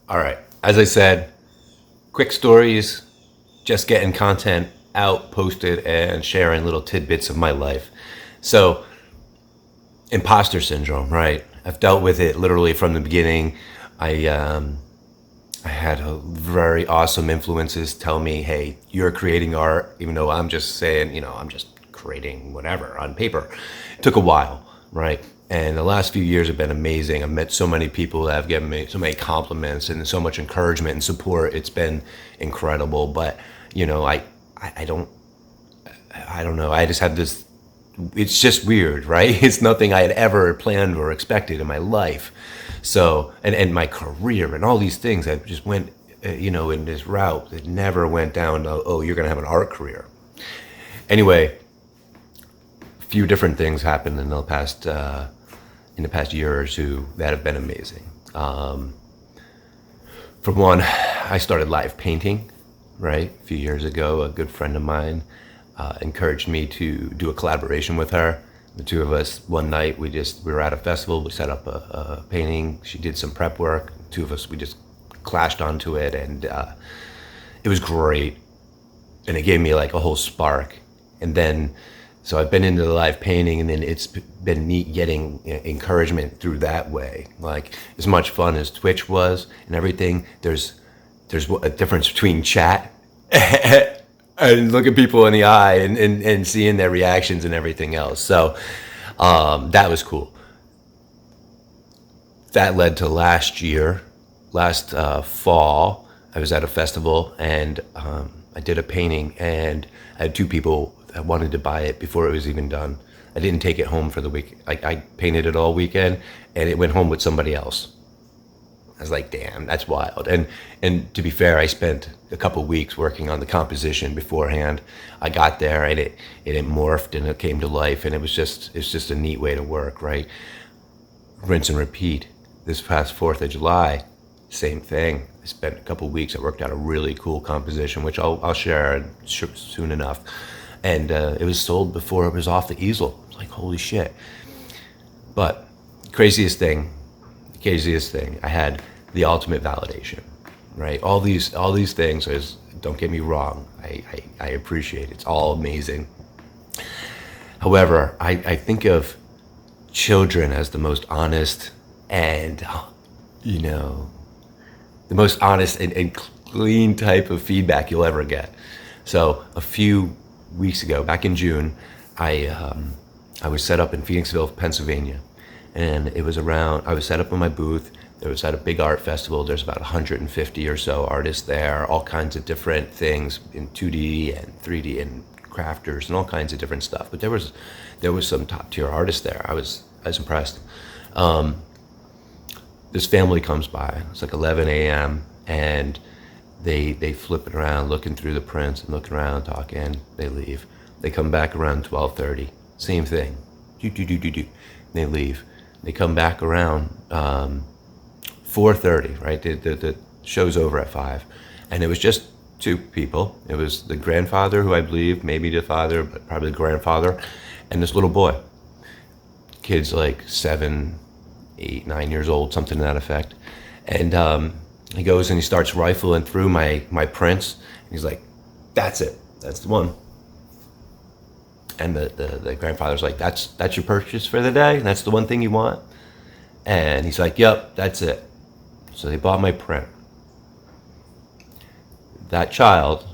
All right. As I said, quick stories, just getting content out, posted, and sharing little tidbits of my life. So, imposter syndrome, right? I've dealt with it literally from the beginning. I had very awesome influences tell me, hey, you're creating art, even though I'm just saying, I'm just creating whatever on paper. It took a while, right? And the last few years have been amazing. I've met so many people that have given me so many compliments and so much encouragement and support. It's been incredible. But, I don't know. I just had this, it's just weird, right? It's nothing I had ever planned or expected in my life. So, and my career and all these things, I just went, in this route that never went down, oh, you're going to have an art career. Anyway, a few different things happened in the past year or two that have been amazing. For one, I started live painting, right? A few years ago, a good friend of mine encouraged me to do a collaboration with her. The two of us, one night, we were at a festival, we set up a painting, she did some prep work, the two of us, we just clashed onto it, and it was great. And it gave me like a whole spark. And then, so I've been into the live painting, and then it's been neat getting encouragement through that way. Like, as much fun as Twitch was and everything, there's a difference between chat and looking people in the eye and seeing their reactions and everything else. So that was cool. That led to last fall, I was at a festival, and I did a painting, and I had two people that wanted to buy it before it was even done. I didn't take it home for the week. I painted it all weekend, and it went home with somebody else. I was like, damn, that's wild. And to be fair, I spent a couple weeks working on the composition beforehand. I got there, and it morphed and it came to life, and it's just a neat way to work, right? Rinse and repeat. This past 4th of July, same thing. I spent a couple weeks. I worked out a really cool composition, which I'll share soon enough. And it was sold before it was off the easel. I was like, holy shit. But craziest thing, I had the ultimate validation, right? All these things don't get me wrong. I appreciate it. It's all amazing. However, I think of children as the most honest and, the most honest and clean type of feedback you'll ever get. So a few weeks ago, back in June, I was set up in Phoenixville, Pennsylvania, and I was set up in my booth. It was at a big art festival. There's about 150 or so artists there, all kinds of different things in 2D and 3D and crafters and all kinds of different stuff. But there was some top tier artists there. I was impressed. This family comes by. It's like 11 a.m. and they flip it around, looking through the prints and looking around, talking. They leave. They come back around 12:30. Same thing. Do. They leave. They come back around 4:30. Right. The show's over at 5, and it was just two people. It was the grandfather, who I believe maybe the father, but probably the grandfather, and this little boy. Kid's like 7, 8, 9 years old, something to that effect. And he goes and he starts rifling through my prints. And he's like, "That's it. That's the one." And the grandfather's like, "That's your purchase for the day? That's the one thing you want?" And he's like, "Yep, that's it." So they bought my print. That child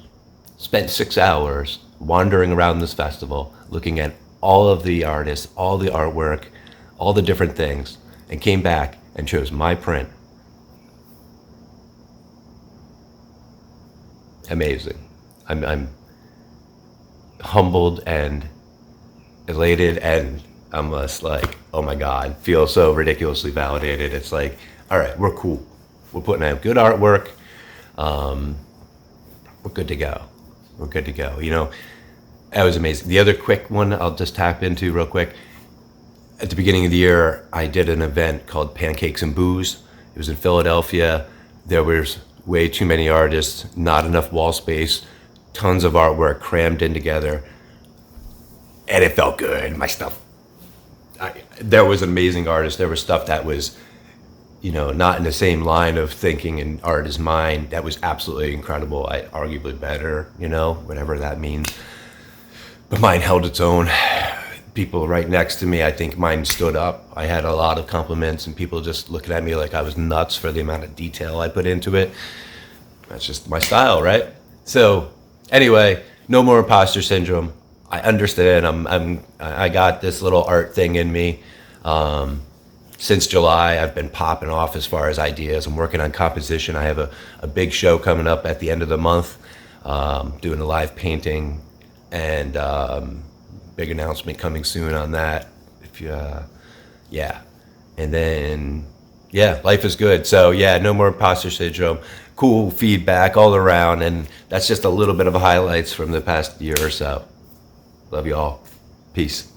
spent 6 hours wandering around this festival, looking at all of the artists, all the artwork, all the different things, and came back and chose my print. Amazing. I'm humbled and elated, and I'm just like, oh my God, feel so ridiculously validated. It's like, all right, we're cool. We're putting out good artwork. We're good to go. We're good to go. That was amazing. The other quick one I'll just tap into real quick. At the beginning of the year, I did an event called Pancakes and Booze. It was in Philadelphia. There was way too many artists, not enough wall space, tons of artwork crammed in together. And it felt good. My stuff, there was amazing artists. There was stuff that was, not in the same line of thinking and art as mine. That was absolutely incredible. Arguably better, whatever that means. But mine held its own. People right next to me, I think mine stood up. I had a lot of compliments and people just looking at me like I was nuts for the amount of detail I put into it. That's just my style, right? So anyway, no more imposter syndrome. I understand. I got this little art thing in me. Since July, I've been popping off as far as ideas. I'm working on composition. I have a big show coming up at the end of the month, doing a live painting, and big announcement coming soon on that. If you, yeah, and then life is good. So no more imposter syndrome. Cool feedback all around, and that's just a little bit of highlights from the past year or so. Love you all. Peace.